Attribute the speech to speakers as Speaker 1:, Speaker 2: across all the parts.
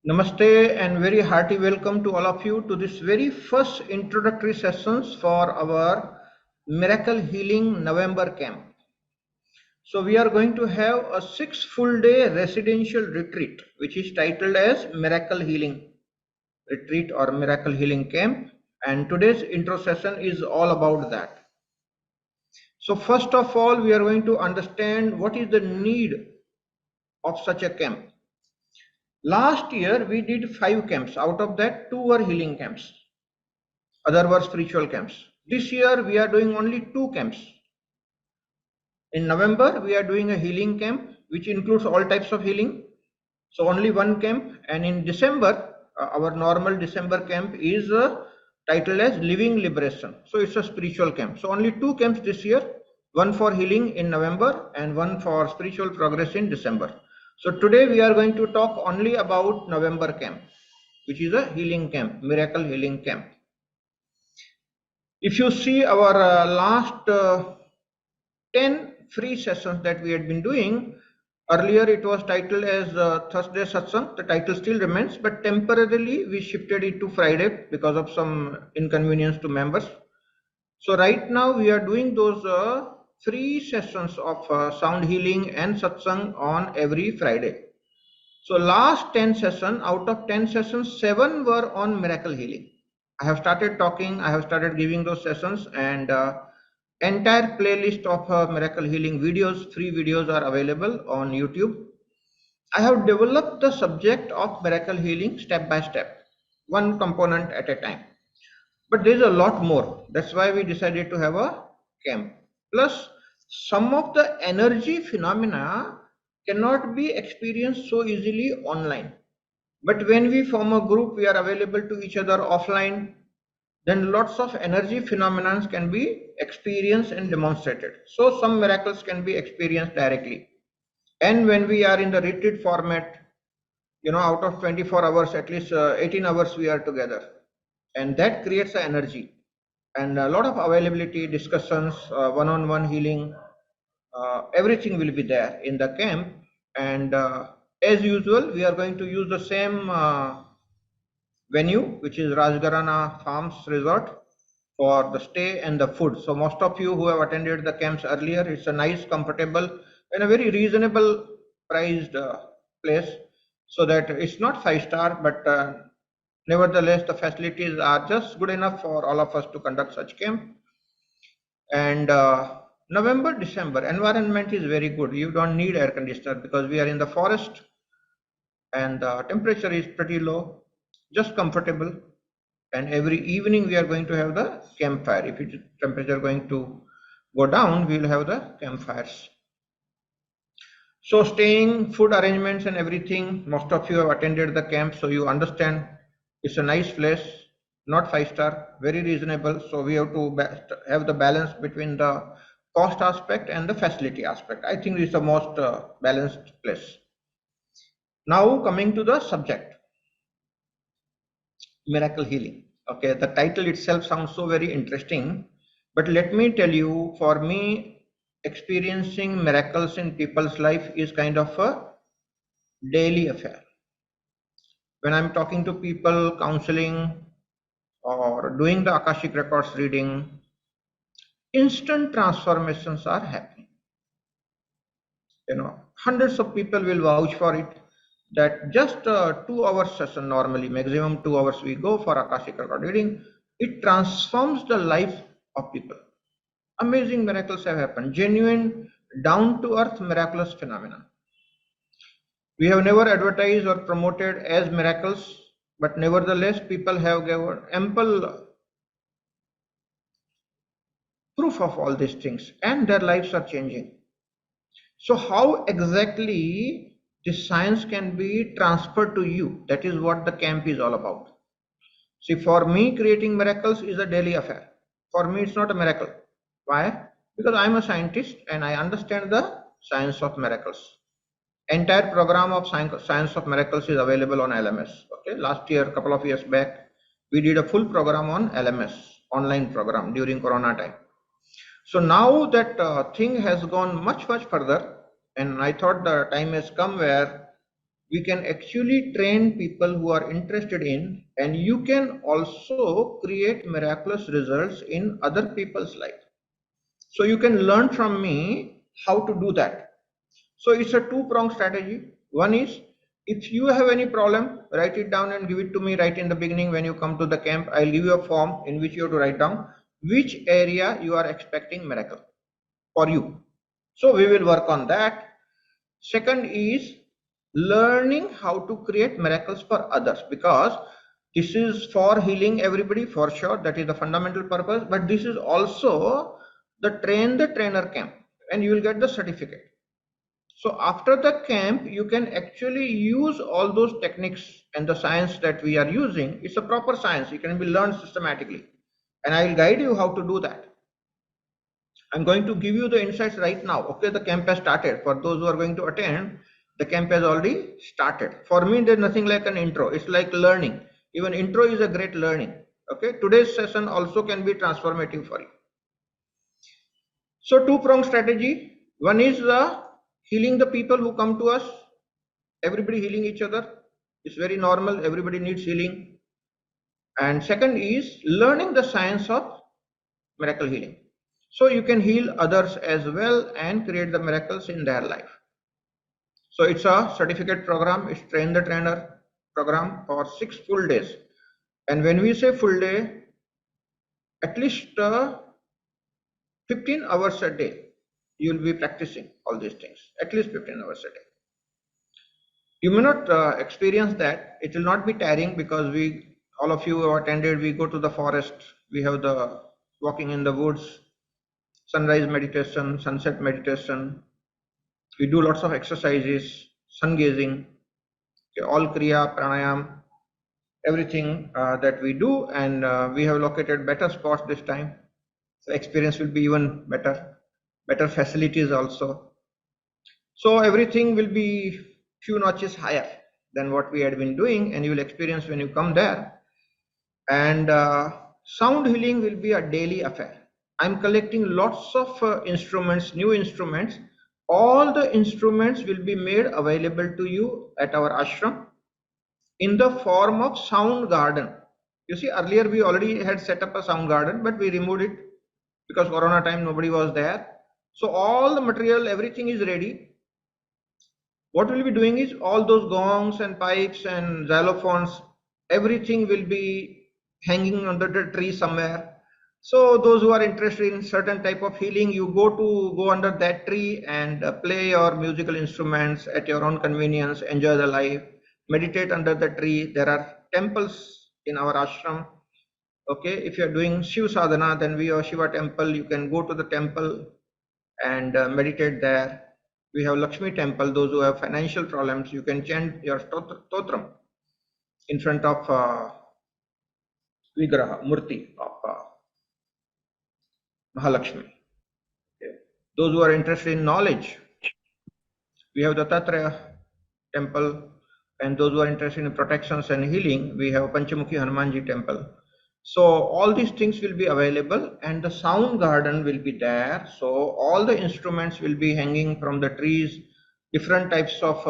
Speaker 1: Namaste and very hearty welcome to all of you to this very first introductory sessions for our Miracle Healing November camp. So we are going to have a 6 full day residential retreat which is titled as Miracle Healing Retreat or Miracle Healing Camp, and today's intro session is all about that. So first of all, we are going to understand what is the need of such a camp. Last year we did 5 camps. Out of that, 2 were healing camps, other were spiritual camps. This year we are doing only 2 camps. In November we are doing a healing camp which includes all types of healing, so only 1 camp. And in December, our normal December camp is titled as Living Liberation, so it's a spiritual camp. So only 2 camps this year, one for healing in November and one for spiritual progress in December. So today we are going to talk only about November camp, which is a healing camp, miracle healing camp. If you see our last 10 free sessions that we had been doing, earlier it was titled as Thursday Satsang. The title still remains, but temporarily we shifted it to Friday because of some inconvenience to members. So right now we are doing those free sessions of sound healing and satsang on every Friday. So last 10 sessions, out of 10 sessions, 7 were on miracle healing. I have started talking, I have started giving those sessions, and entire playlist of miracle healing videos, free videos are available on YouTube. I have developed the subject of miracle healing step by step, one component at a time. But there is a lot more. That's why we decided to have a camp. Plus, some of the energy phenomena cannot be experienced so easily online. But when we form a group, we are available to each other offline, then lots of energy phenomena can be experienced and demonstrated. So some miracles can be experienced directly. And when we are in the retreat format, out of 24 hours, at least 18 hours we are together. And that creates an energy and a lot of availability, discussions, one-on-one healing, everything will be there in the camp. And as usual, we are going to use the same venue, which is Rajgarana Farms Resort, for the stay and the food. So most of you who have attended the camps earlier, it's a nice, comfortable, and a very reasonable priced place. So that it's not 5-star, but nevertheless, the facilities are just good enough for all of us to conduct such camp. And November, December, environment is very good. You don't need air conditioner because we are in the forest and the temperature is pretty low, just comfortable. And every evening we are going to have the campfire. If it temperature going to go down, we will have the campfires. So staying, food arrangements and everything, most of you have attended the camp, so you understand it's a nice place, not 5-star, very reasonable. So we have to have the balance between the cost aspect and the facility aspect. I think it's the most balanced place. Now coming to the subject, miracle healing. Okay, the title itself sounds so very interesting, but let me tell you, for me, experiencing miracles in people's life is kind of a daily affair. When I'm talking to people, counseling, or doing the Akashic Records reading, instant transformations are happening. Hundreds of people will vouch for it that just a 2-hour session, normally maximum 2 hours we go for Akashic Record reading, it transforms the life of people. Amazing miracles have happened, genuine, down-to-earth miraculous phenomena. We have never advertised or promoted as miracles, but nevertheless people have given ample proof of all these things and their lives are changing. So how exactly this science can be transferred to you? That is what the camp is all about. See, for me, creating miracles is a daily affair. For me, it's not a miracle. Why? Because I'm a scientist and I understand the science of miracles. Entire program of science of miracles is available on LMS. Okay, last year, a couple of years back, we did a full program on LMS, online program during Corona time. So now that thing has gone much further, and I thought the time has come where we can actually train people who are interested in, and you can also create miraculous results in other people's life. So you can learn from me how to do that. So it's a two-pronged strategy. One is, if you have any problem, write it down and give it to me right in the beginning when you come to the camp. I'll give you a form in which you have to write down which area you are expecting miracle for you. So we will work on that. Second is learning how to create miracles for others, because this is for healing everybody for sure. That is the fundamental purpose. But this is also the trainer camp, and you will get the certificate. So after the camp, you can actually use all those techniques and the science that we are using. It's a proper science. It can be learned systematically. And I will guide you how to do that. I'm going to give you the insights right now. Okay, the camp has started. For those who are going to attend, the camp has already started. For me, there's nothing like an intro. It's like learning. Even intro is a great learning. Okay, today's session also can be transformative for you. So two-pronged strategy. One is healing the people who come to us. Everybody healing each other. It's very normal. Everybody needs healing. And second is learning the science of miracle healing. So you can heal others as well and create the miracles in their life. So it's a certificate program. It's train the trainer program for 6 full days. And when we say full day, at least 15 hours a day, you'll be practicing all these things, at least 15 hours a day. You may not experience that. It will not be tiring, because all of you who have attended, we go to the forest, we have the walking in the woods, sunrise meditation, sunset meditation. We do lots of exercises, sun gazing, all kriya, pranayam, everything that we do, and we have located better spots this time. The experience will be even better facilities also. So everything will be few notches higher than what we had been doing, and you will experience when you come there. And sound healing will be a daily affair. I'm collecting lots of instruments, new instruments. All the instruments will be made available to you at our ashram in the form of sound garden. You see, earlier we already had set up a sound garden, but we removed it because Corona time nobody was there. So all the material, everything is ready. What we'll be doing is all those gongs and pipes and xylophones, everything will be hanging under the tree somewhere. So those who are interested in certain type of healing, you go under that tree and play your musical instruments at your own convenience, enjoy the life, meditate under the tree. There are temples in our ashram. Okay, if you are doing Shiv sadhana, then we have Shiva temple. You can go to the temple and meditate there. We have Lakshmi temple. Those who have financial problems, you can chant your stotram in front of Vigraha, Murti of Mahalakshmi. Okay. Those who are interested in knowledge, we have the Dattatreya temple, and those who are interested in protections and healing, we have Panchamukhi Hanumanji temple. So all these things will be available, and the sound garden will be there. So all the instruments will be hanging from the trees. Different types of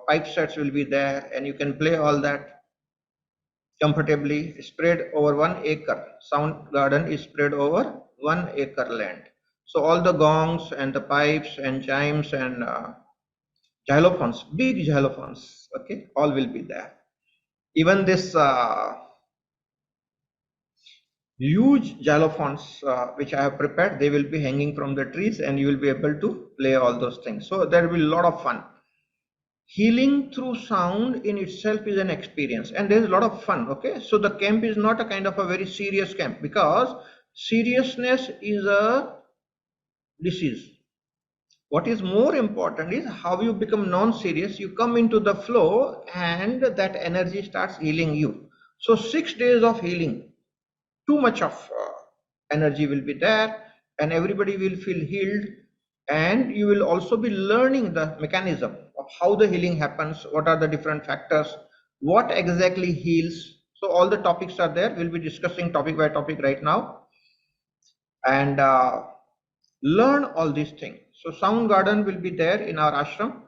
Speaker 1: pipe sets will be there, and you can play all that comfortably. Spread over 1 acre. Sound garden is spread over 1 acre land. So all the gongs and the pipes and chimes and xylophones, big xylophones, okay, all will be there. Even this huge xylophones which I have prepared, they will be hanging from the trees, and you will be able to play all those things. So there will be a lot of fun. Healing through sound in itself is an experience, and there is a lot of fun. Okay, so the camp is not a kind of a very serious camp, because seriousness is a disease. What is more important is how you become non-serious. You come into the flow, and that energy starts healing you. So 6 days of healing, too much of energy will be there, and everybody will feel healed, and you will also be learning the mechanism of how the healing happens, what are the different factors, what exactly heals. So all the topics are there. We'll be discussing topic by topic right now, and learn all these things. So sound garden will be there in our ashram.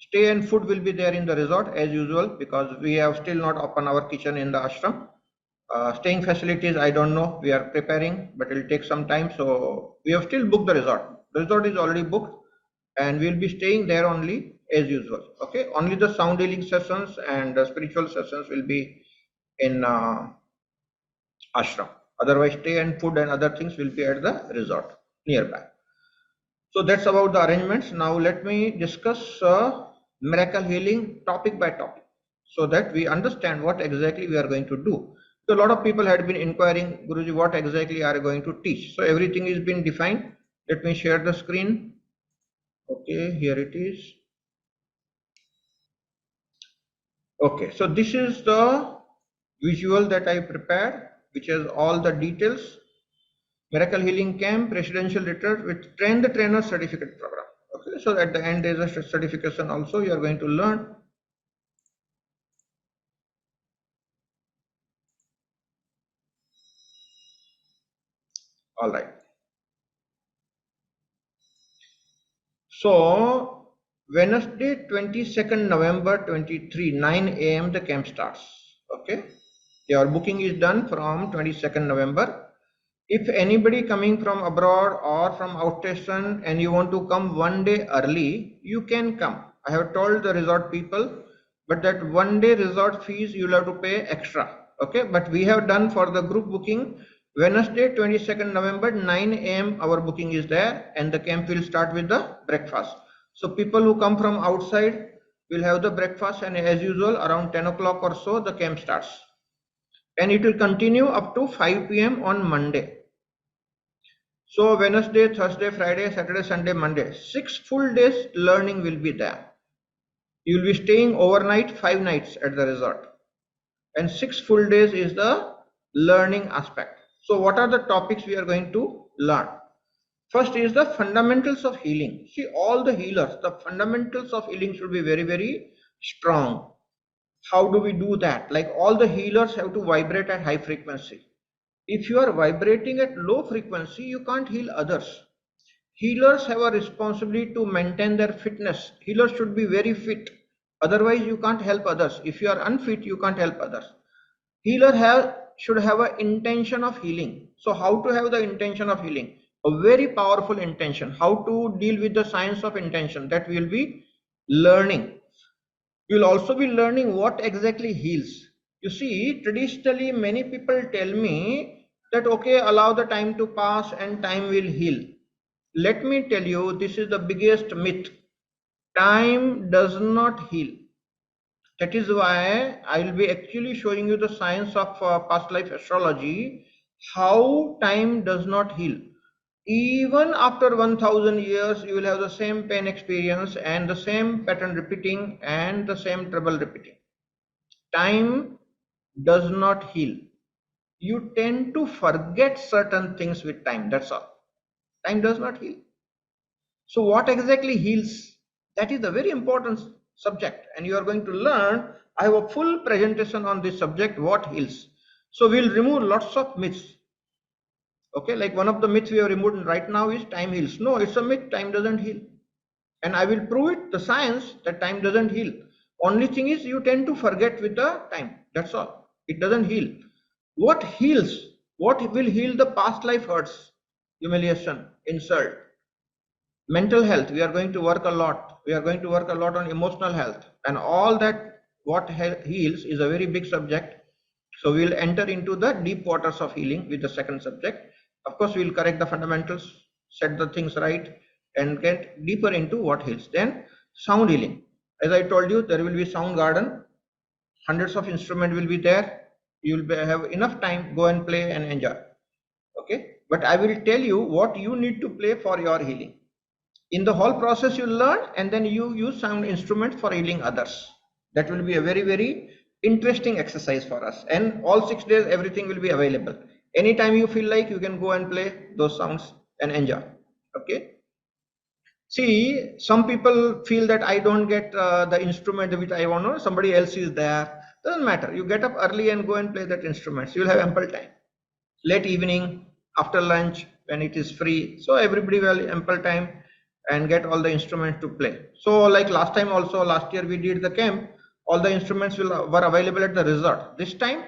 Speaker 1: Stay and food will be there in the resort as usual, because we have still not opened our kitchen in the ashram. Staying facilities, I don't know. We are preparing, but it will take some time. So we have still booked the resort. The resort is already booked, and we'll be staying there only as usual. Okay, only the sound healing sessions and the spiritual sessions will be in ashram. Otherwise, stay and food and other things will be at the resort nearby. So that's about the arrangements. Now let me discuss miracle healing topic by topic, so that we understand what exactly we are going to do. So a lot of people had been inquiring, Guruji, what exactly are you going to teach? So everything is been defined. Let me share the screen. Okay, here it is. Okay, so this is the visual that I prepared, which has all the details. Miracle Healing Camp, Residential Retreat with Train the Trainer Certificate Program. Okay, so at the end there is a certification also you are going to learn. All right. So Wednesday 22nd November 23, 9 a.m. the camp starts. Okay. Your booking is done from 22nd November. If anybody coming from abroad or from outstation and you want to come one day early, you can come. I have told the resort people, but that one day resort fees you'll have to pay extra. Okay, but we have done for the group booking Wednesday 22nd November 9 a.m. our booking is there, and the camp will start with the breakfast. So people who come from outside will have the breakfast, and as usual around 10 o'clock or so the camp starts, and it will continue up to 5 p.m. on Monday. So Wednesday, Thursday, Friday, Saturday, Sunday, Monday, 6 full days learning will be there. You will be staying overnight, 5 nights at the resort, and 6 full days is the learning aspect. So what are the topics we are going to learn? First is the fundamentals of healing. See, all the healers, the fundamentals of healing should be very, very strong. How do we do that? Like all the healers have to vibrate at high frequency. If you are vibrating at low frequency, you can't heal others. Healers have a responsibility to maintain their fitness. Healers should be very fit. Otherwise, you can't help others. If you are unfit, you can't help others. Should have an intention of healing. So how to have the intention of healing? A very powerful intention. How to deal with the science of intention, that we will be learning. We will also be learning what exactly heals. You see, traditionally many people tell me that okay, allow the time to pass and time will heal. Let me tell you, this is the biggest myth. Time does not heal. That is why I will be actually showing you the science of past life astrology, how time does not heal. Even after 1000 years, you will have the same pain experience and the same pattern repeating and the same trouble repeating. Time does not heal. You tend to forget certain things with time, that's all. Time does not heal. So what exactly heals? That is a very important subject, and you are going to learn. I have a full presentation on this subject, what heals. So we'll remove lots of myths. Okay, like one of the myths we have removed right now is time heals. No, it's a myth, time doesn't heal. And I will prove it, the science, that time doesn't heal. Only thing is you tend to forget with the time. That's all. It doesn't heal. What heals? What will heal the past life hurts, humiliation, insult, mental health? We are going to work a lot. We are going to work a lot on emotional health, and all that. What heals is a very big subject. So we will enter into the deep waters of healing with the second subject. Of course, we will correct the fundamentals, set the things right, and get deeper into what heals. Then sound healing. As I told you, there will be sound garden. Hundreds of instruments will be there. You will have enough time, go and play and enjoy. Okay, but I will tell you what you need to play for your healing. In the whole process you learn, and then you use sound instruments for healing others. That will be a very, very interesting exercise for us, and all 6 days everything will be available. Anytime you feel like, you can go and play those sounds and enjoy. Okay, see, some people feel that I don't get the instrument which I want, or somebody else is there. Doesn't matter, you get up early and go and play that instrument. You will have ample time. Late evening, after lunch, when it is free, so everybody will have ample time. and get all the instruments to play. So like last time also, last year we did the camp, all the instruments were available at the resort. This time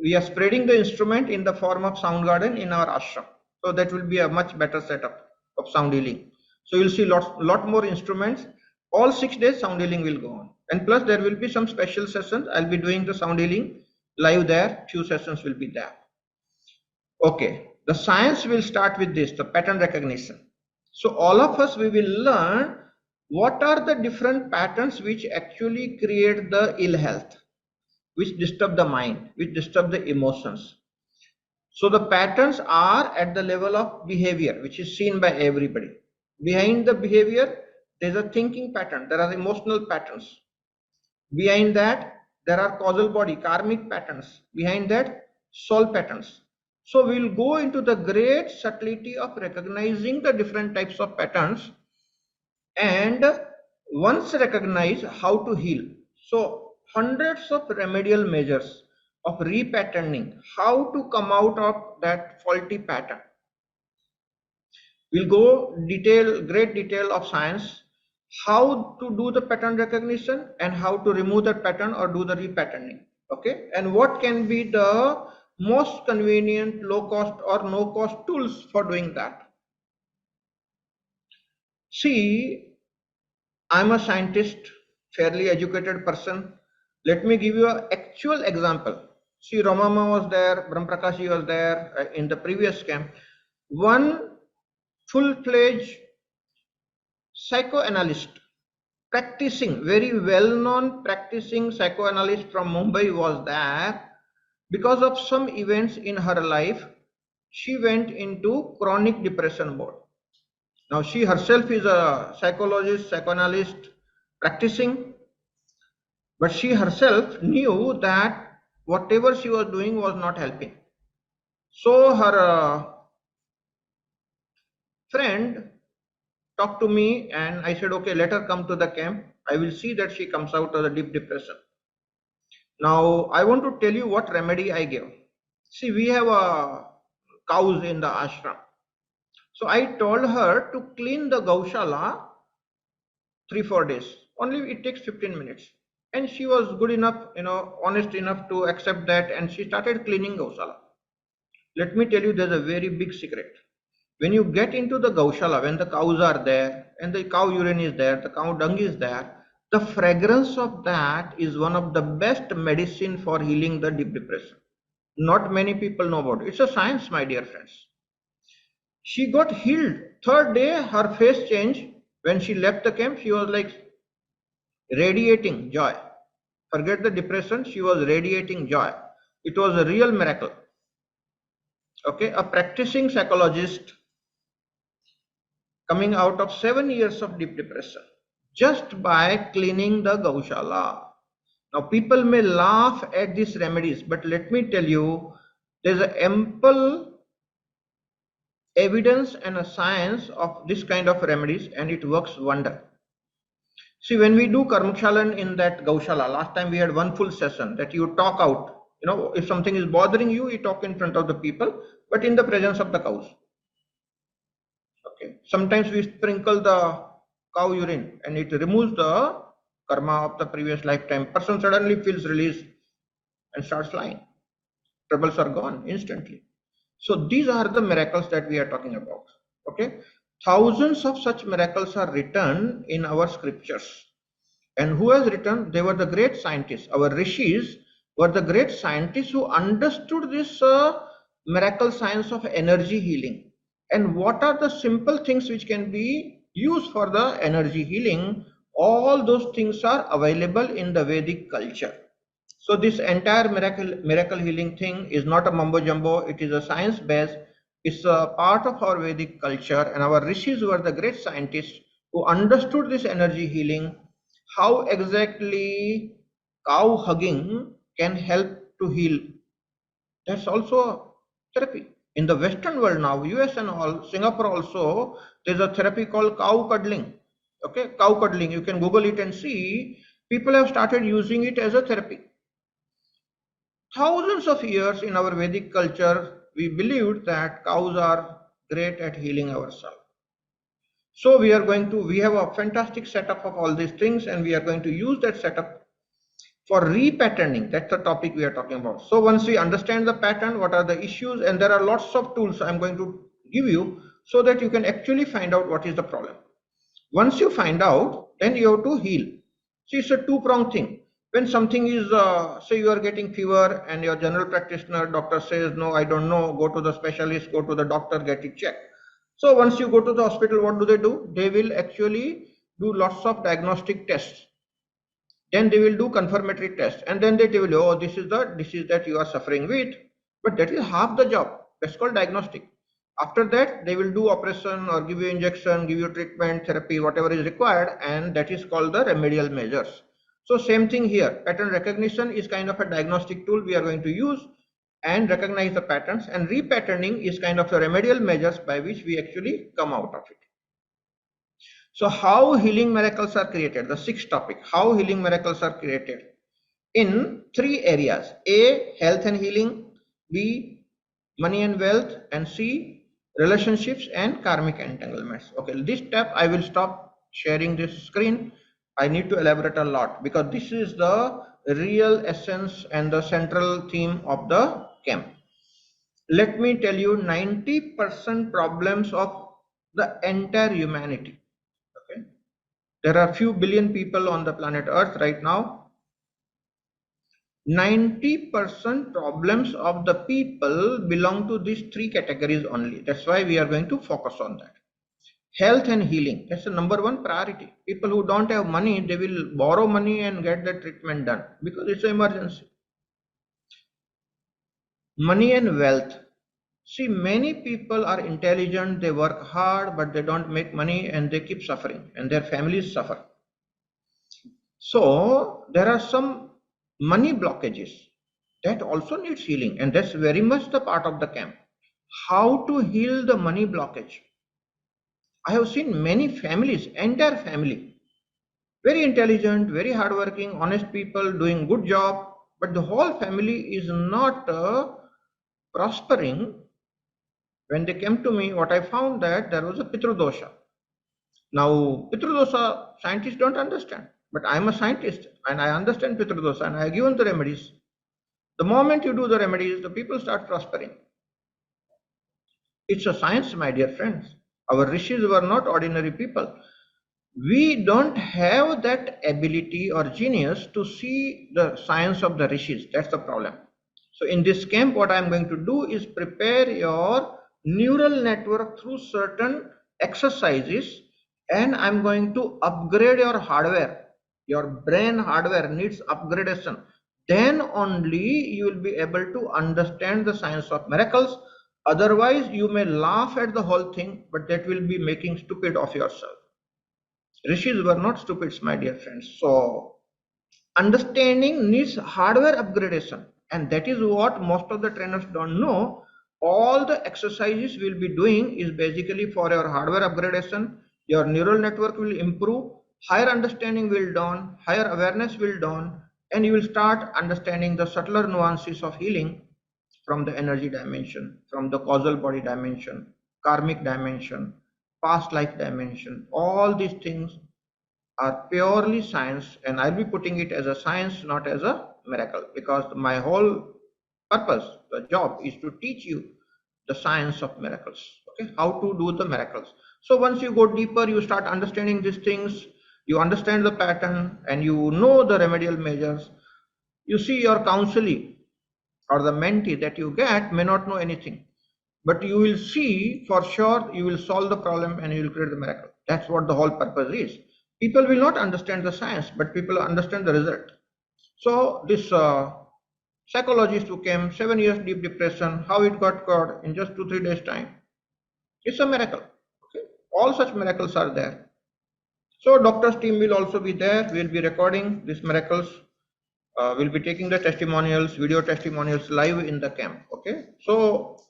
Speaker 1: we are spreading the instrument in the form of sound garden in our ashram. So that will be a much better setup of sound healing. So you'll see lot more instruments. All 6 days sound healing will go on. And plus there will be some special sessions. I'll be doing the sound healing live there. Few sessions will be there. Okay, the science will start with this, the pattern recognition. So all of us, we will learn what are the different patterns which actually create the ill health, which disturb the mind, which disturb the emotions. So the patterns are at the level of behavior, which is seen by everybody. Behind the behavior, there's a thinking pattern, there are emotional patterns. Behind that, there are causal body, karmic patterns. Behind that, soul patterns. So we'll go into the great subtlety of recognizing the different types of patterns, and once recognized, how to heal. So hundreds of remedial measures of repatterning, how to come out of that faulty pattern. We'll go great detail of science, how to do the pattern recognition and how to remove that pattern or do the repatterning. Okay, and what can be the most convenient low cost or no cost tools for doing that. See, I'm a scientist, fairly educated person. Let me give you an actual example. See, Ramama was there, Brahmprakashi was there in the previous camp. One full-fledged psychoanalyst, practicing, very well-known practicing psychoanalyst from Mumbai was there. Because of some events in her life, she went into chronic depression mode. Now she herself is a psychologist, psychoanalyst, practicing, but she herself knew that whatever she was doing was not helping. So her friend talked to me and I said, okay, let her come to the camp. I will see that she comes out of the deep depression. Now I want to tell you what remedy I gave. See, we have cows in the ashram. So I told her to clean the gaushala 3-4 days. Only it takes 15 minutes. And she was good enough, honest enough to accept that, and she started cleaning gaushala. Let me tell you, there's a very big secret. When you get into the gaushala, when the cows are there, and the cow urine is there, the cow dung is there, the fragrance of that is one of the best medicine for healing the deep depression. Not many people know about it. It's a science, my dear friends. She got healed. Third day, her face changed. When she left the camp, she was like radiating joy. Forget the depression, she was radiating joy. It was a real miracle. Okay, a practicing psychologist coming out of 7 years of deep depression just by cleaning the gaushala. Now people may laugh at these remedies, but let me tell you, there's an ample evidence and a science of this kind of remedies, and it works wonder. See, when we do karmakshalan in that gaushala, last time we had one full session that you talk out. If something is bothering you, you talk in front of the people, but in the presence of the cows. Okay. Sometimes we sprinkle the cow urine and it removes the karma of the previous lifetime. Person suddenly feels released and starts flying. Troubles are gone instantly. So these are the miracles that we are talking about. Okay. Thousands of such miracles are written in our scriptures. And who has written? They were the great scientists. Our rishis were the great scientists who understood this miracle science of energy healing. And what are the simple things which can be used for the energy healing? All those things are available in the Vedic culture. So this entire miracle healing thing is not a mumbo jumbo. It is a science base. It's a part of our Vedic culture, and our rishis were the great scientists who understood this energy healing, how exactly cow hugging can help to heal. That's also therapy. In the Western world now, US and all, Singapore also, there's a therapy called cow cuddling. Okay, cow cuddling. You can Google it and see. People have started using it as a therapy. Thousands of years in our Vedic culture, we believed that cows are great at healing ourselves. So we have a fantastic setup of all these things, and we are going to use that setup for repatterning. That's the topic we are talking about. So once we understand the pattern, what are the issues, and there are lots of tools I'm going to give you so that you can actually find out what is the problem. Once you find out, then you have to heal. See, it's a two-pronged thing. When something is, say you are getting fever and your general practitioner doctor says, no, I don't know, go to the specialist, go to the doctor, get it checked. So once you go to the hospital, what do? They will actually do lots of diagnostic tests. Then they will do confirmatory tests, and then they tell you, oh, this is the disease that you are suffering with. But that is half the job. That's called diagnostic. After that, they will do operation or give you injection, give you treatment, therapy, whatever is required, and that is called the remedial measures. So same thing here. Pattern recognition is kind of a diagnostic tool we are going to use and recognize the patterns, and repatterning is kind of the remedial measures by which we actually come out of it. So how healing miracles are created? The sixth topic, how healing miracles are created in three areas. A, health and healing. B, money and wealth. And C, relationships and karmic entanglements. Okay, this step I will stop sharing this screen. I need to elaborate a lot because this is the real essence and the central theme of the camp. Let me tell you 90% problems of the entire humanity. Okay. There are few billion people on the planet Earth right now. 90% problems of the people belong to these three categories only. That's why we are going to focus on that. Health and healing, that's the number one priority. People who don't have money, they will borrow money and get the treatment done because it's an emergency. Money and wealth. See, many people are intelligent, they work hard, but they don't make money and they keep suffering and their families suffer. So there are some money blockages that also needs healing, and that's very much the part of the camp. How to heal the money blockage? I have seen many families, entire family, very intelligent, very hardworking, honest people doing good job, but the whole family is not prospering. When they came to me, what I found that there was a pitrodosha. Now, pitrodosha scientists don't understand, but I'm a scientist and I understand pitrodosha and I have given the remedies. The moment you do the remedies, the people start prospering. It's a science, my dear friends. Our rishis were not ordinary people. We don't have that ability or genius to see the science of the rishis. That's the problem. So in this camp, what I'm going to do is prepare your neural network through certain exercises, and I'm going to upgrade your hardware. Your brain hardware needs upgradation. Then only you will be able to understand the science of miracles. Otherwise, you may laugh at the whole thing, but that will be making stupid of yourself. Rishis were not stupids, my dear friends. So understanding needs hardware upgradation, and that is what most of the trainers don't know. All the exercises we'll be doing is basically for your hardware upgradation. Your neural network will improve, higher understanding will dawn, higher awareness will dawn, and you will start understanding the subtler nuances of healing from the energy dimension, from the causal body dimension, karmic dimension, past life dimension. All these things are purely science, and I'll be putting it as a science, not as a miracle, because my whole purpose, the job, is to teach you the science of miracles. Okay, how to do the miracles. So once you go deeper, you start understanding these things, you understand the pattern, and you know the remedial measures. You see, your counselee or the mentee that you get may not know anything, but you will see for sure you will solve the problem and you will create the miracle. That's what the whole purpose is. People will not understand the science, but people understand the result. So this psychologist who came 7 years deep depression, how it got cured in just 2-3 days time. It's a miracle. Okay? All such miracles are there. So doctor's team will also be there. We'll be recording these miracles. We'll be taking the testimonials, video testimonials live in the camp. Okay. So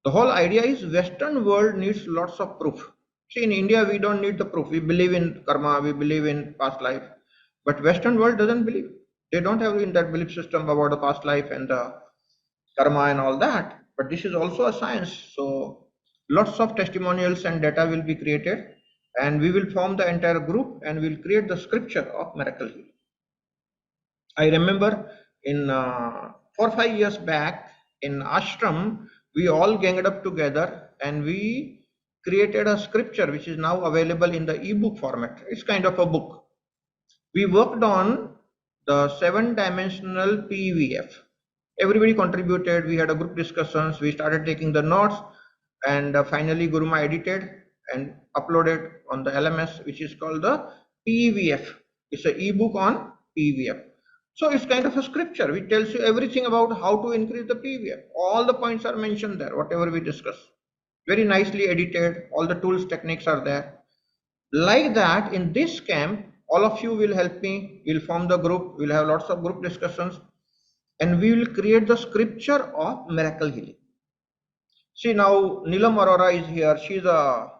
Speaker 1: the whole idea is Western world needs lots of proof. See, in India, we don't need the proof. We believe in karma, we believe in past life. But Western world doesn't believe. They don't have in that belief system about the past life and the karma and all that. But this is also a science. So lots of testimonials and data will be created. and we will form the entire group and we'll create the scripture of miracle healing. I remember in 4 or 5 years back in ashram, we all ganged up together and we created a scripture which is now available in the ebook format. It's kind of a book. We worked on the 7-dimensional PVF. Everybody contributed. We had a group discussions. We started taking the notes, and finally Guruma edited and uploaded on the LMS, which is called the PVF. It's an ebook on PVF. So it's kind of a scripture which tells you everything about how to increase the PVF. All the points are mentioned there, whatever we discuss. Very nicely edited. All the tools, techniques are there. Like that, in this camp, all of you will help me. We'll form the group. We'll have lots of group discussions, and we will create the scripture of miracle healing. See, now Neelam Arora is here. She's a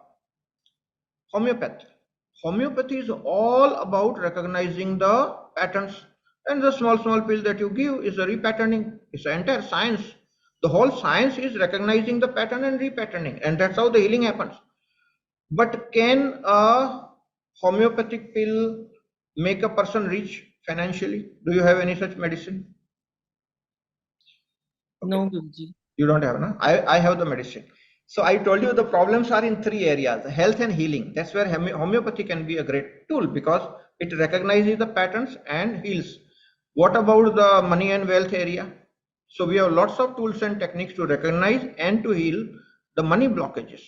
Speaker 1: homeopath. Homeopathy is all about recognizing the patterns, and the small pill that you give is a repatterning. It's an entire science. The whole science is recognizing the pattern and repatterning, and that's how the healing happens. But can a homeopathic pill make a person rich financially? Do you have any such medicine?
Speaker 2: No, Guruji.
Speaker 1: You don't have, no? I have the medicine. So I told you the problems are in 3 areas: health and healing. That's where homeopathy can be a great tool because it recognizes the patterns and heals. What about the money and wealth area? So we have lots of tools and techniques to recognize and to heal the money blockages.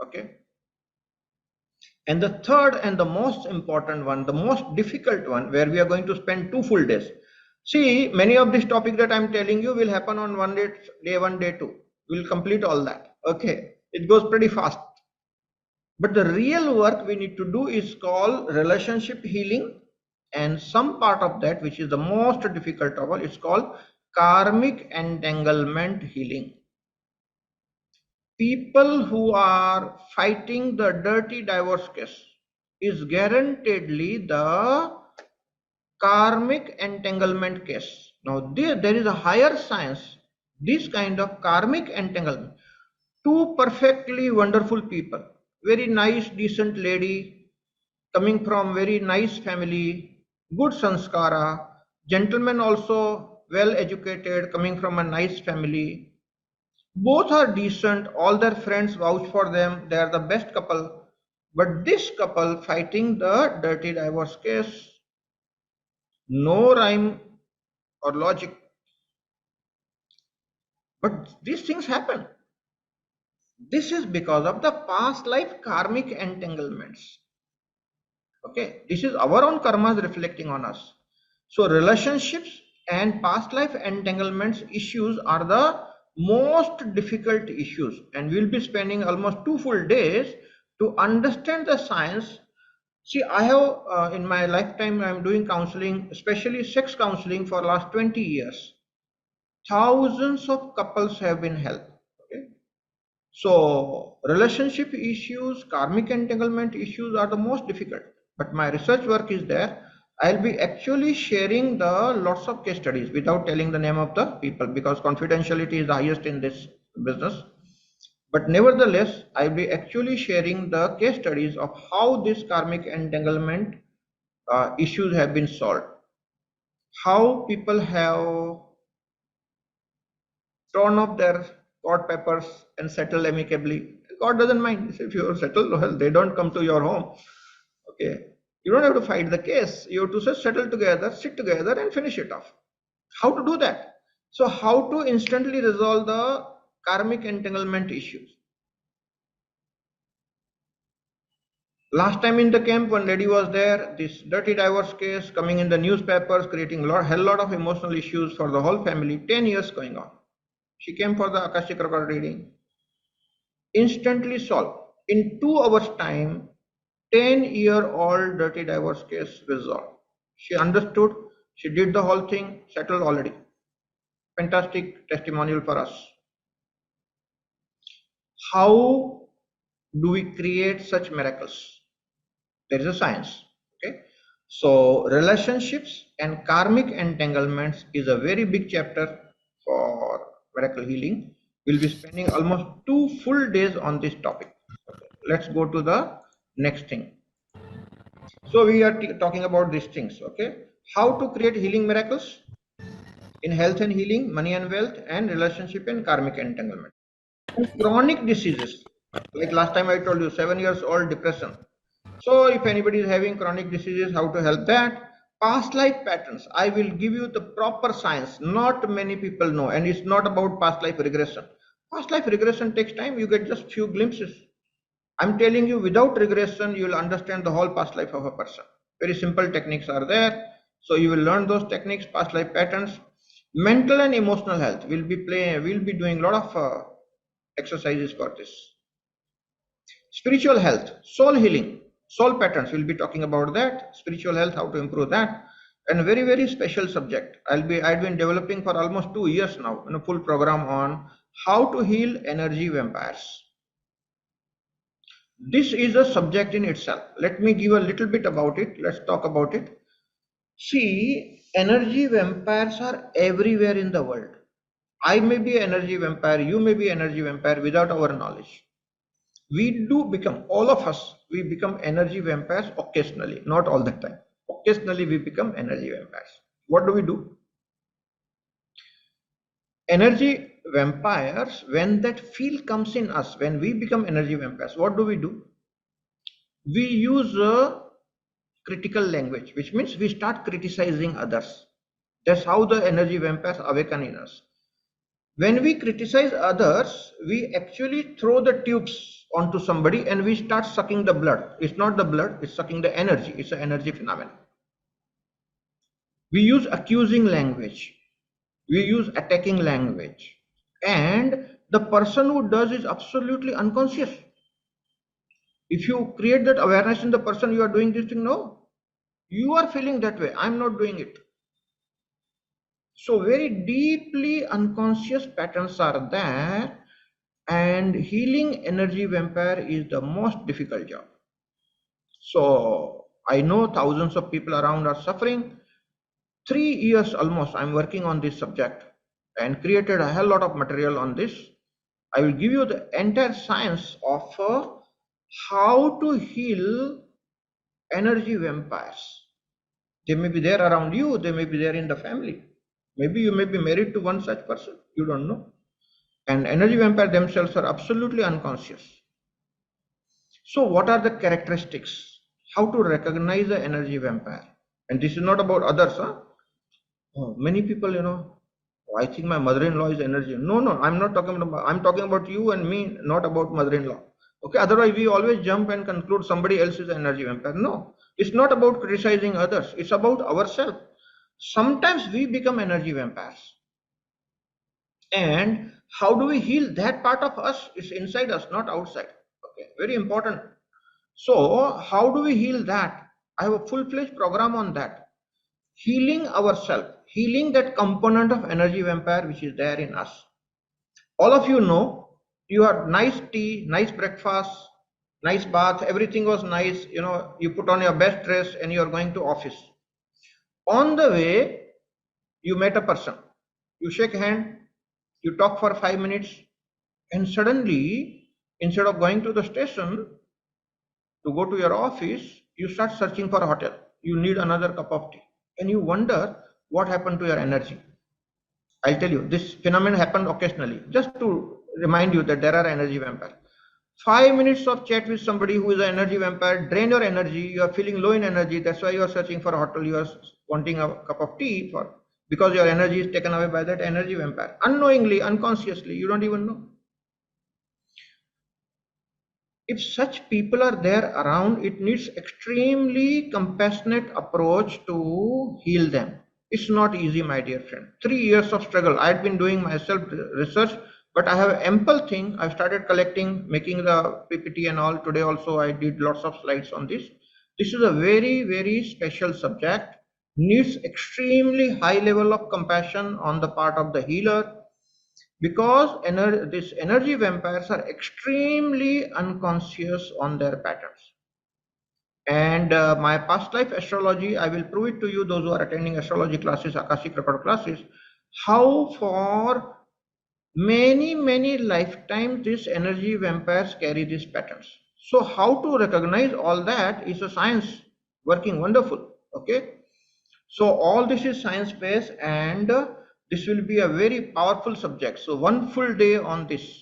Speaker 1: Okay. And the third and the most important one, the most difficult one, where we are going to spend 2 full days. See, many of these topics that I'm telling you will happen on one day 1, day 2. We'll complete all that. Okay. It goes pretty fast. But the real work we need to do is called relationship healing. And some part of that, which is the most difficult of all, is called karmic entanglement healing. People who are fighting the dirty divorce case is guaranteedly the karmic entanglement case. Now there is a higher science, this kind of karmic entanglement. Two perfectly wonderful people, very nice, decent lady, coming from very nice family, good sanskara, gentleman also well educated, coming from a nice family, both are decent, all their friends vouch for them, they are the best couple. But this couple fighting the dirty divorce case, no rhyme or logic. But these things happen. This is because of the past life karmic entanglements. Okay, this is our own karmas reflecting on us. So relationships and past life entanglements issues are the most difficult issues, and we'll be spending almost 2 full days to understand the science. See, I have in my lifetime I'm doing counseling, especially sex counseling, for last 20 years. Thousands of couples have been helped. Okay? So relationship issues, karmic entanglement issues are the most difficult. But my research work is there. I'll be actually sharing the lots of case studies without telling the name of the people because confidentiality is the highest in this business. But nevertheless, I'll be actually sharing the case studies of how this karmic entanglement issues have been solved. How people have torn off their court papers and settled amicably. God doesn't mind. If you settle, well, they don't come to your home. Okay. You don't have to fight the case. You have to just settle together, sit together and finish it off. How to do that? So how to instantly resolve the karmic entanglement issues? Last time in the camp, one lady was there, this dirty divorce case coming in the newspapers, creating a hell lot of emotional issues for the whole family, 10 years going on. She came for the Akashic record reading. Instantly solved. In 2 hours time, 10-year-old dirty divorce case resolved. She understood, she did the whole thing, settled already. Fantastic testimonial for us. How do we create such miracles? There is a science. Okay. So relationships and karmic entanglements is a very big chapter for miracle healing. We'll be spending almost 2 full days on this topic. Okay. Let's go to the Next thing. So we are talking about these things, okay? How to create healing miracles in health and healing, money and wealth, and relationship and karmic entanglement. And chronic diseases, like last time I told you, 7 years old depression. So if anybody is having chronic diseases, how to help that? Past life patterns. I will give you the proper science. Not many people know, and it's not about past life regression. Past life regression takes time. You get just few glimpses. I'm telling you, without regression, you will understand the whole past life of a person. Very simple techniques are there. So you will learn those techniques, past life patterns. Mental and emotional health. We'll be doing a lot of exercises for this. Spiritual health, soul healing, soul patterns. We'll be talking about that. Spiritual health, how to improve that. And a very, very special subject. I've been developing for almost 2 years now in a full program on how to heal energy vampires. This is a subject in itself. Let me give a little bit about it. Let's talk about it. See, energy vampires are everywhere in the world. I may be an energy vampire, you may be an energy vampire without our knowledge. We do become, all of us, we become energy vampires occasionally, not all the time. Occasionally we become energy vampires. What do we do? Energy vampires, when that feel comes in us, when we become energy vampires, what do? We use a critical language, which means we start criticizing others. That's how the energy vampires awaken in us. When we criticize others, we actually throw the tubes onto somebody and we start sucking the blood. It's not the blood, it's sucking the energy. It's an energy phenomenon. We use accusing language. We use attacking language. And the person who does is absolutely unconscious. If you create that awareness in the person, you are doing this thing, no. You are feeling that way. I'm not doing it. So very deeply unconscious patterns are there, and healing energy vampire is the most difficult job. So I know thousands of people around are suffering. 3 years almost I'm working on this subject and created a hell lot of material on this. I will give you the entire science of how to heal energy vampires. They may be there around you, they may be there in the family. Maybe you may be married to one such person, you don't know. And energy vampire themselves are absolutely unconscious. So what are the characteristics? How to recognize the energy vampire? And this is not about others. Huh? Oh, many people, "Oh, I think my mother-in-law is energy." No, no, I'm not talking about, I'm talking about you and me, not about mother-in-law. Okay, otherwise we always jump and conclude somebody else is an energy vampire. No, it's not about criticizing others. It's about ourselves. Sometimes we become energy vampires. And how do we heal that part of us? Is inside us, not outside. Okay, very important. So how do we heal that? I have a full-fledged program on that. Healing ourselves, healing that component of energy vampire which is there in us. All of you know, you had nice tea, nice breakfast, nice bath, everything was nice. You put on your best dress and you are going to office. On the way, you met a person. You shake hand, you talk for 5 minutes, and suddenly, instead of going to the station to go to your office, you start searching for a hotel. You need another cup of tea. And you wonder what happened to your energy. I'll tell you, this phenomenon happened occasionally, just to remind you that there are energy vampires. 5 minutes of chat with somebody who is an energy vampire, drain your energy, you are feeling low in energy, that's why you are searching for a hotel, you are wanting a cup of tea because your energy is taken away by that energy vampire. Unknowingly, unconsciously, you don't even know. If such people are there around, it needs extremely compassionate approach to heal them. It's not easy, my dear friend. 3 years of struggle. I had been doing myself research, but I have ample thing. I've started collecting, making the PPT and all. Today also I did lots of slides on this. This is a very, very special subject. Needs extremely high level of compassion on the part of the healer, because these energy vampires are extremely unconscious on their patterns. And my past life astrology, I will prove it to you, those who are attending astrology classes, Akashic record classes, how for many lifetimes these energy vampires carry these patterns. So how to recognize all that is a science working wonderful. Okay. So all this is science based, and this will be a very powerful subject. So one full day on this.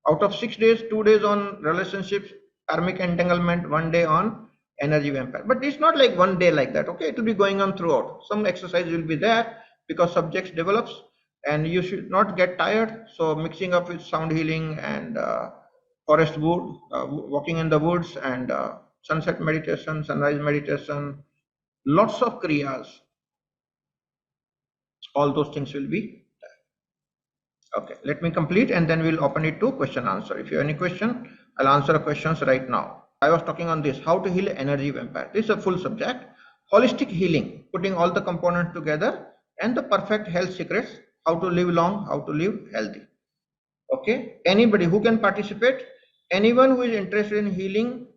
Speaker 1: Out of 6 days, 2 days on relationships, karmic entanglement, one day on energy vampire. But it's not like one day like that. Okay, it will be going on throughout. Some exercise will be there because subjects develops, and you should not get tired. So mixing up with sound healing and forest wood, walking in the woods, and sunset meditation, sunrise meditation, lots of kriyas, all those things will be there. Okay, let me complete and then we'll open it to question answer. If you have any question, I'll answer questions right now. I was talking on this, how to heal energy vampire. This is a full subject. Holistic healing, putting all the components together, and the perfect health secrets, how to live long, how to live healthy. Okay, anybody who can participate, anyone who is interested in healing,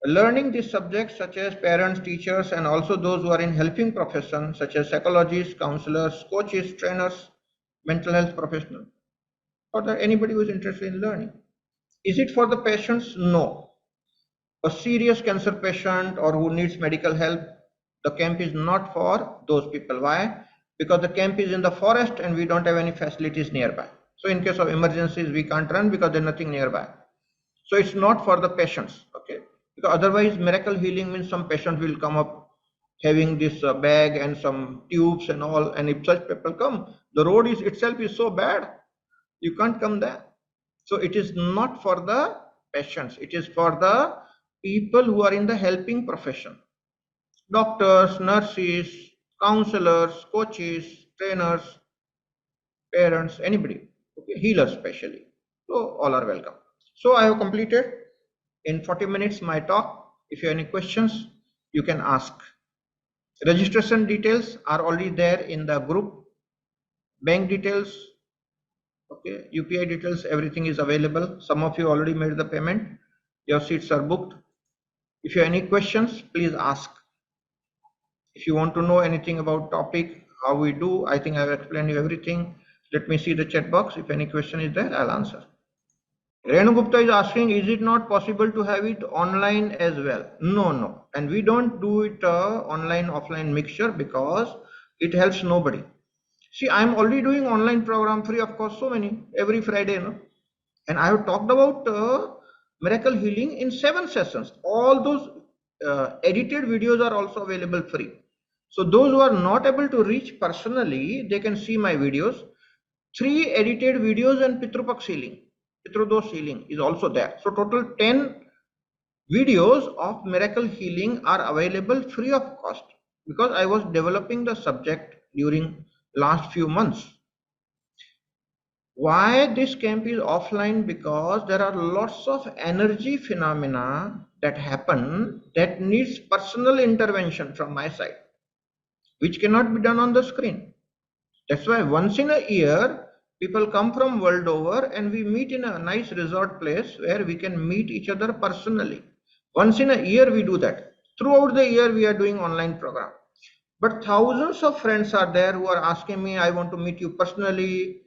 Speaker 1: learning these subjects, such as parents, teachers, and also those who are in helping professions such as psychologists, counselors, coaches, trainers, mental health professionals, or anybody who is interested in learning. Is it for the patients? No. A serious cancer patient or who needs medical help, the camp is not for those people. Why? Because the camp is in the forest and we don't have any facilities nearby. So in case of emergencies, we can't run because there's nothing nearby. So it's not for the patients. Okay, because otherwise miracle healing means some patient will come up having this bag and some tubes and all, and if such people come, the road is itself is so bad, you can't come there. So it is not for the patients, it is for the people who are in the helping profession, doctors, nurses, counselors, coaches, trainers, parents, anybody, okay, healers especially. So all are welcome. So I have completed in 40 minutes my talk. If you have any questions, you can ask. Registration details are already there in the group. Bank details, okay, UPI details, everything is available. Some of you already made the payment, your seats are booked. If you have any questions, please ask. If you want to know anything about topic, how we do, I think I have explained you everything. Let me see the chat box. If any question is there, I'll answer. Renu Gupta is asking, is it not possible to have it online as well? No, no. And we don't do it online, offline mixture because it helps nobody. See, I'm already doing online program free of cost, so many, every Friday, no? And I have talked about miracle healing in 7 sessions. All those edited videos are also available free. So those who are not able to reach personally, they can see my videos. 3 edited videos and Pitrupaksh healing, Pitrudosh healing is also there. So total 10 videos of miracle healing are available free of cost because I was developing the subject during last few months. Why this camp is offline? Because there are lots of energy phenomena that happen that needs personal intervention from my side, which cannot be done on the screen. That's why once in a year, people come from world over and we meet in a nice resort place where we can meet each other personally. Once in a year we do that. Throughout the year we are doing online program. But thousands of friends are there who are asking me, I want to meet you personally.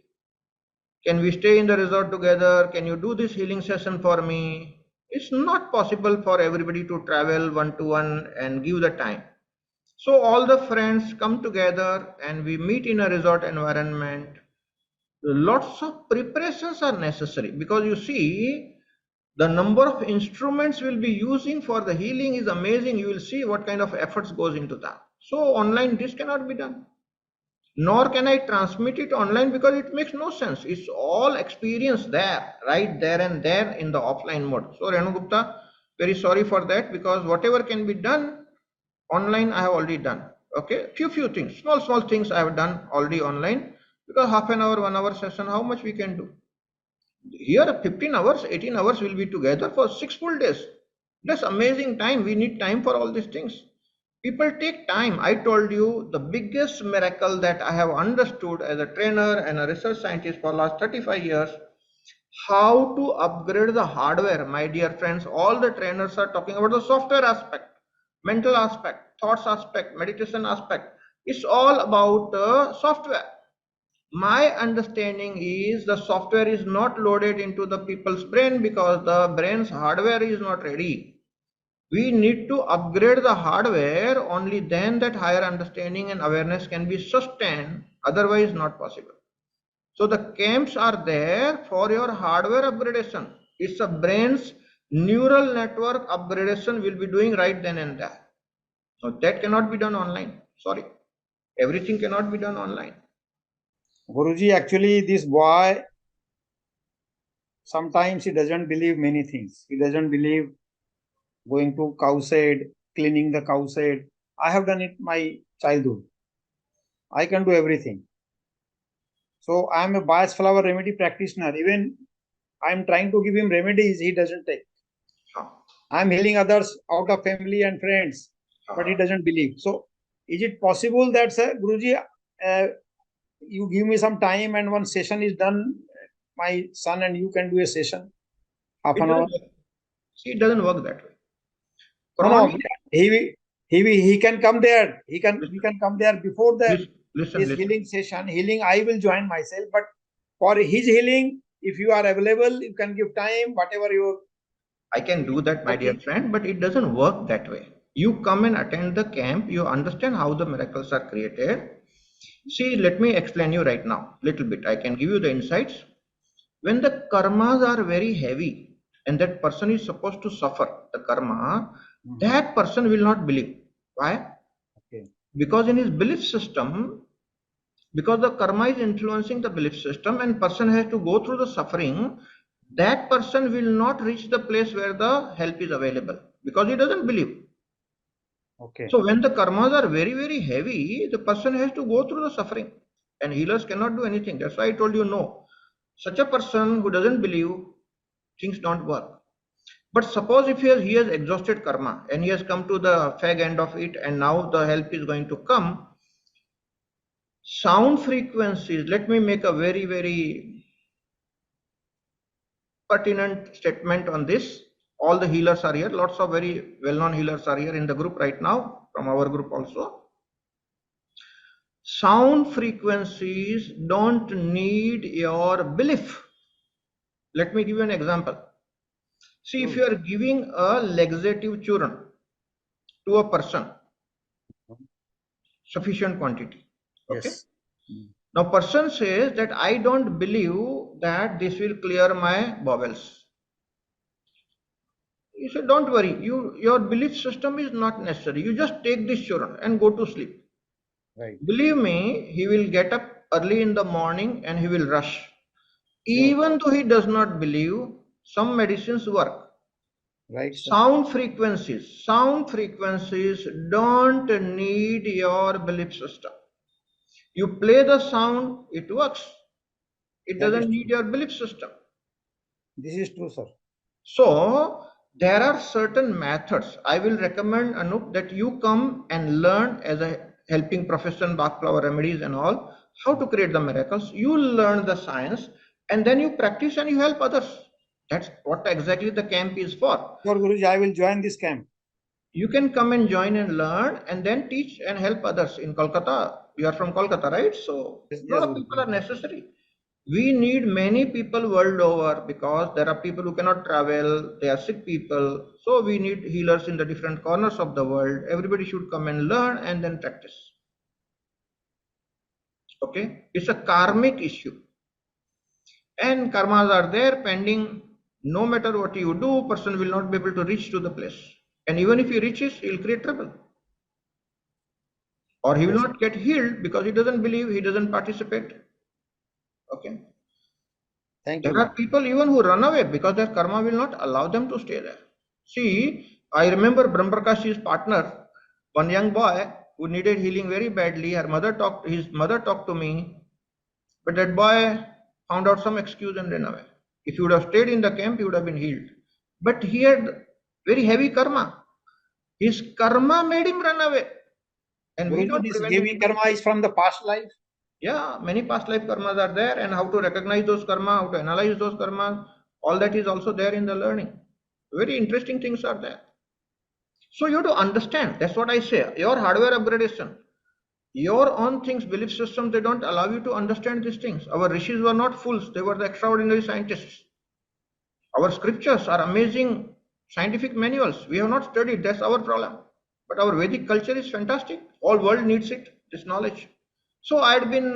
Speaker 1: Can we stay in the resort together? Can you do this healing session for me? It's not possible for everybody to travel one-to-one and give the time. So all the friends come together and we meet in a resort environment. Lots of preparations are necessary because you see the number of instruments we'll be using for the healing is amazing. You will see what kind of efforts goes into that. So online this cannot be done. Nor can I transmit it online because it makes no sense. It's all experience there, right there and there in the offline mode. So Renu Gupta, very sorry for that because whatever can be done online, I have already done. Okay, few things, small things I have done already online because half an hour, 1 hour session, how much we can do? Here 15 hours, 18 hours will be together for 6 full days. That's amazing time. We need time for all these things. People take time. I told you the biggest miracle that I have understood as a trainer and a research scientist for last 35 years, how to upgrade the hardware. My dear friends, all the trainers are talking about the software aspect, mental aspect, thoughts aspect, meditation aspect. It's all about software. My understanding is the software is not loaded into the people's brain because the brain's hardware is not ready. We need to upgrade the hardware, only then that higher understanding and awareness can be sustained, otherwise not possible. So the camps are there for your hardware upgradation. It's a brain's neural network upgradation will be doing right then and there. So that cannot be done online. Sorry. Everything cannot be done online.
Speaker 2: Guruji, actually this boy, sometimes he doesn't believe many things. He doesn't believe going to cow shed, cleaning the cow shed. I have done it my childhood. I can do everything. So I am a bias flower remedy practitioner. Even I am trying to give him remedies, he doesn't take. I am healing others out of family and friends, but he doesn't believe. So is it possible that, sir, Guruji, you give me some time and one session is done, my son and you can do a session, half
Speaker 1: It
Speaker 2: an hour?
Speaker 1: doesn't, see, it doesn't work that way.
Speaker 2: No, no,
Speaker 1: Chronic,
Speaker 2: he can come there. He can come there before the
Speaker 1: listen,
Speaker 2: his healing session. Healing, I will join myself. But for his healing, if you are available, you can give time, whatever your.
Speaker 1: I can do that, my dear friend, but it doesn't work that way. You come and attend the camp, you understand how the miracles are created. See, let me explain you right now, little bit. I can give you the insights. When the karmas are very heavy and that person is supposed to suffer the karma, that person will not believe. Why?
Speaker 2: Okay.
Speaker 1: Because in his belief system, because the karma is influencing the belief system and person has to go through the suffering, that person will not reach the place where the help is available because he doesn't believe.
Speaker 2: Okay.
Speaker 1: So when the karmas are very, very heavy, the person has to go through the suffering and healers cannot do anything. That's why I told you no. Such a person who doesn't believe, things don't work. But suppose if he has exhausted karma and he has come to the fag end of it and now the help is going to come, sound frequencies, let me make a very, very pertinent statement on this. All the healers are here. Lots of very well-known healers are here in the group right now, from our group also. Sound frequencies don't need your belief. Let me give you an example. See, if you are giving a laxative churn to a person, sufficient quantity, okay?
Speaker 2: Yes.
Speaker 1: Now, person says that I don't believe that this will clear my bowels. You said, don't worry, your belief system is not necessary. You just take this churn and go to sleep.
Speaker 2: Right.
Speaker 1: Believe me, he will get up early in the morning and he will rush.
Speaker 2: Sure.
Speaker 1: Even though he does not believe, some medicines work.
Speaker 2: Right, sir.
Speaker 1: Sound frequencies don't need your belief system. You play the sound, it works. It
Speaker 2: That is
Speaker 1: doesn't need
Speaker 2: true.
Speaker 1: your belief system.
Speaker 2: This is true, sir.
Speaker 1: So there are certain methods. I will recommend, Anup, that you come and learn as a helping profession, Bach flower remedies and all, how to create the miracles. You learn the science and then you practice and you help others. That's what exactly the camp is for.
Speaker 2: Sure, Guruji, I will join this camp.
Speaker 1: You can come and join and learn and then teach and help others in Kolkata. You are from Kolkata, right? So
Speaker 2: Yes,
Speaker 1: a lot of
Speaker 2: Guruji.
Speaker 1: people are necessary. We need many people world over because there are people who cannot travel, they are sick people. So we need healers in the different corners of the world. Everybody should come and learn and then practice. Okay? It's a karmic issue. And karmas are there pending. No matter what you do, person will not be able to reach to the place. And even if he reaches, he will create trouble. Or he will
Speaker 2: Yes.
Speaker 1: not get healed because he doesn't believe, he doesn't participate. Okay?
Speaker 2: Thank
Speaker 1: There
Speaker 2: you.
Speaker 1: are people even who run away because their karma will not allow them to stay there. See, I remember Brahmakashi's partner, one young boy who needed healing very badly. His mother talked to me, but that boy found out some excuse and ran away. If he would have stayed in the camp, he would have been healed. But he had very heavy karma. His karma made him run away. And we
Speaker 2: Guruji,
Speaker 1: don't
Speaker 2: this
Speaker 1: prevent
Speaker 2: giving
Speaker 1: anybody.
Speaker 2: karma is from the past life.
Speaker 1: Yeah, many past life karmas are there, and how to recognize those karma, how to analyze those karmas, all that is also there in the learning. Very interesting things are there. So you have to understand, that's what I say, your hardware upgradation. Your own things, belief system, they don't allow you to understand these things. Our rishis were not fools, they were the extraordinary scientists. Our scriptures are amazing scientific manuals. We have not studied, that's our problem. But our Vedic culture is fantastic. All world needs it, this knowledge. So I had been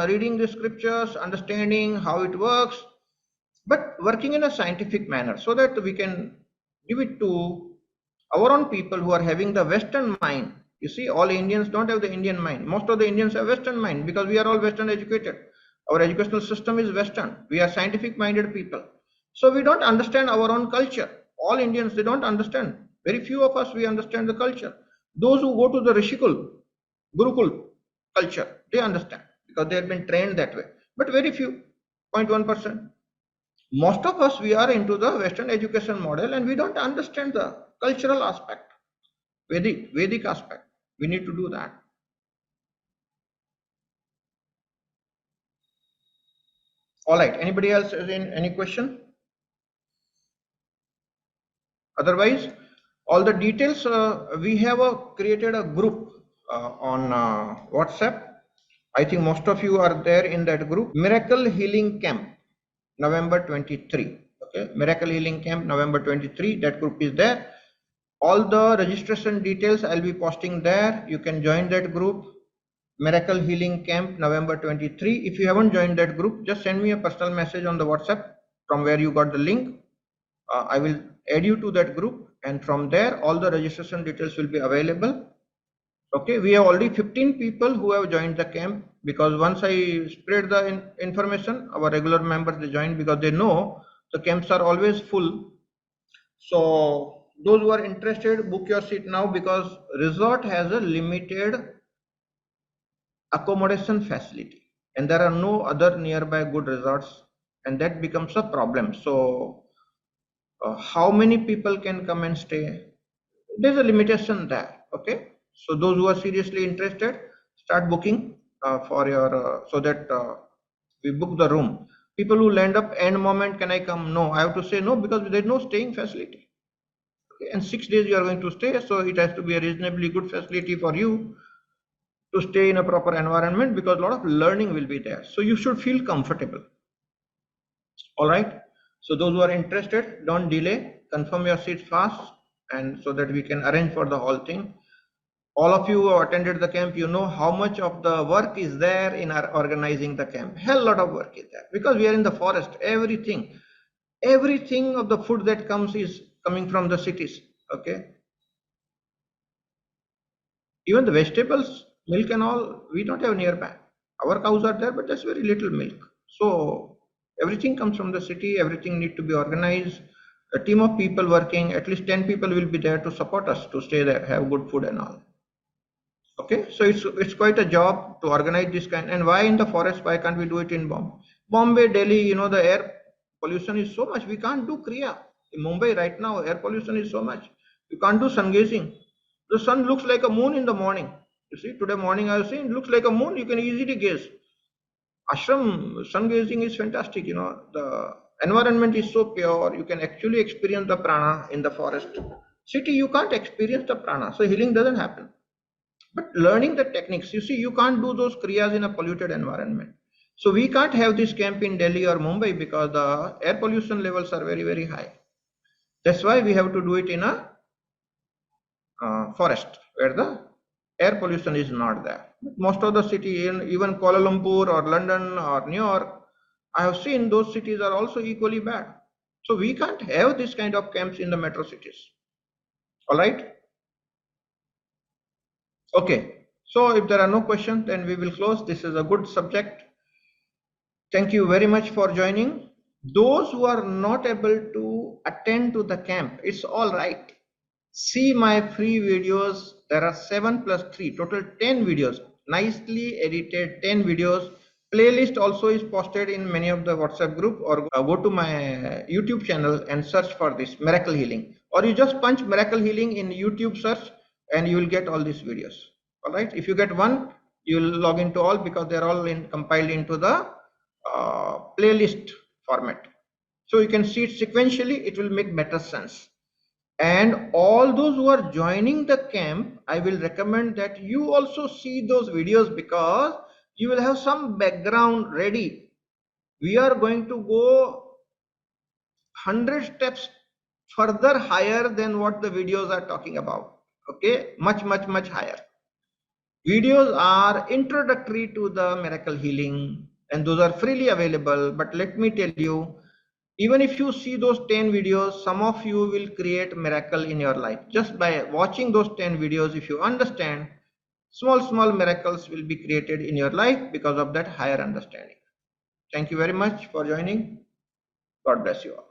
Speaker 1: reading the scriptures, understanding how it works, but working in a scientific manner so that we can give it to our own people who are having the Western mind. You see, all Indians don't have the Indian mind. Most of the Indians have Western mind because we are all Western educated. Our educational system is Western. We are scientific minded people. So we don't understand our own culture. All Indians, they don't understand. Very few of us, we understand the culture. Those who go to the Rishikul, Gurukul culture, they understand because they have been trained that way. But very few, 0.1%. Most of us, we are into the Western education model and we don't understand the cultural aspect, Vedic aspect. We need to do that. All right, anybody else has any question? Otherwise, all the details, we have created a group on WhatsApp. I think most of you are there in that group. Miracle Healing Camp, November 23. Okay, Miracle Healing Camp, November 23. That group is there. All the registration details I'll be posting there. You can join that group. Miracle Healing Camp, November 23. If you haven't joined that group, just send me a personal message on the WhatsApp from where you got the link. I will add you to that group, and from there all the registration details will be available. Okay, we have already 15 people who have joined the camp, because once I spread the information, our regular members, they join because they know the camps are always full. So those who are interested, book your seat now, because resort has a limited accommodation facility and there are no other nearby good resorts, and that becomes a problem. So how many people can come and stay? There's a limitation there. Okay, so those who are seriously interested, start booking for your so that we book the room. People who land up end moment, can I come? No, I have to say no, because there's no staying facility. Okay? And 6 days you are going to stay, so it has to be a reasonably good facility for you to stay in a proper environment, because a lot of learning will be there. So you should feel comfortable. All right. So those who are interested, don't delay, confirm your seats fast, and so that we can arrange for the whole thing. All of you who attended the camp, you know how much of the work is there in our organizing the camp. Hell lot of work is there, because we are in the forest. Everything of the food that comes is coming from the cities. Okay. Even the vegetables, milk and all, we don't have nearby. Our cows are there, but there's very little milk. So everything comes from the city, everything need to be organized. A team of people working, at least 10 people will be there to support us to stay there, have good food and all. Okay, so it's quite a job to organize this kind. And why in the forest? Why can't we do it in Bombay? Bombay, Delhi, the air pollution is so much. We can't do Kriya. In Mumbai right now, air pollution is so much. You can't do sun gazing. The sun looks like a moon in the morning. You see, today morning I was saying, it looks like a moon. You can easily gaze. Ashram sun gazing is fantastic. The environment is so pure. You can actually experience the prana in the forest. City, you can't experience the prana. So healing doesn't happen. But learning the techniques, you see, you can't do those kriyas in a polluted environment. So we can't have this camp in Delhi or Mumbai because the air pollution levels are very, very high. That's why we have to do it in a forest where the air pollution is not there. Most of the city, even Kuala Lumpur or London or New York, I have seen those cities are also equally bad. So we can't have this kind of camps in the metro cities. All right. Okay. So if there are no questions, then we will close. This is a good subject. Thank you very much for joining. Those who are not able to attend to the camp, it's all right. See my free videos. There are 7 plus 3, total 10 videos, nicely edited 10 videos. Playlist also is posted in many of the WhatsApp group, or go to my YouTube channel and search for this Miracle Healing, or you just punch Miracle Healing in YouTube search and you will get all these videos. All right. If you get one, you will log into all, because they're all compiled into the playlist format. So you can see it sequentially, it will make better sense. And all those who are joining the camp, I will recommend that you also see those videos, because you will have some background ready. We are going to go 100 steps further higher than what the videos are talking about. Okay, much higher. Videos are introductory to the miracle healing, and those are freely available. But let me tell you, even if you see those 10 videos, some of you will create miracle in your life just by watching those 10 videos. If you understand, small miracles will be created in your life because of that higher understanding. Thank you very much for joining. God bless you all.